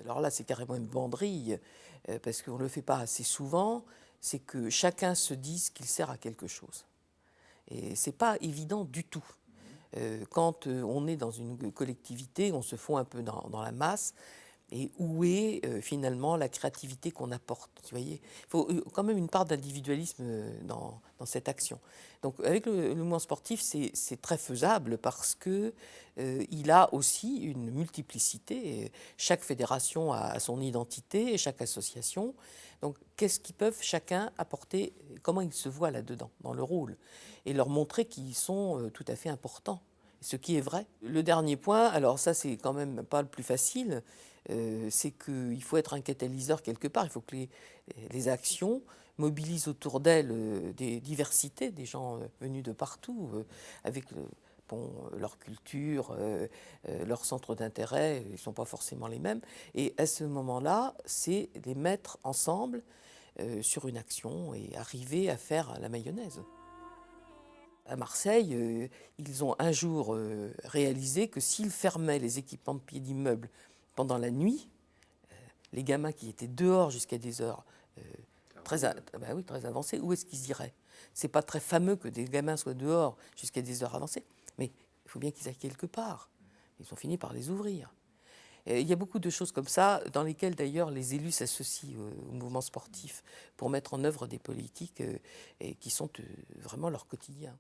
alors là c'est carrément une banderille, parce qu'on ne le fait pas assez souvent, c'est que chacun se dise qu'il sert à quelque chose. Et ce n'est pas évident du tout. Quand on est dans une collectivité, on se fond un peu dans la masse. Et où est finalement la créativité qu'on apporte, vous voyez. Il faut quand même une part d'individualisme dans cette action. Donc avec le mouvement sportif, c'est très faisable parce que il a aussi une multiplicité. Chaque fédération a son identité, et chaque association. Donc qu'est-ce qu'ils peuvent chacun apporter, comment ils se voient là-dedans, dans le rôle, et leur montrer qu'ils sont tout à fait importants. Ce qui est vrai. Le dernier point, alors ça c'est quand même pas le plus facile, c'est qu'il faut être un catalyseur quelque part. Il faut que les actions mobilisent autour d'elles des diversités, des gens venus de partout, avec bon, leur culture, leur centre d'intérêt, ils ne sont pas forcément les mêmes. Et à ce moment-là, c'est les mettre ensemble sur une action et arriver à faire la mayonnaise. À Marseille, ils ont un jour réalisé que s'ils fermaient les équipements de pied d'immeuble pendant la nuit, les gamins qui étaient dehors jusqu'à des heures bah oui, très avancées, où est-ce qu'ils iraient? C'est pas très fameux que des gamins soient dehors jusqu'à des heures avancées, mais il faut bien qu'ils aillent quelque part. Ils ont fini par les ouvrir. Et il y a beaucoup de choses comme ça, dans lesquelles d'ailleurs les élus s'associent au mouvement sportif pour mettre en œuvre des politiques qui sont vraiment leur quotidien.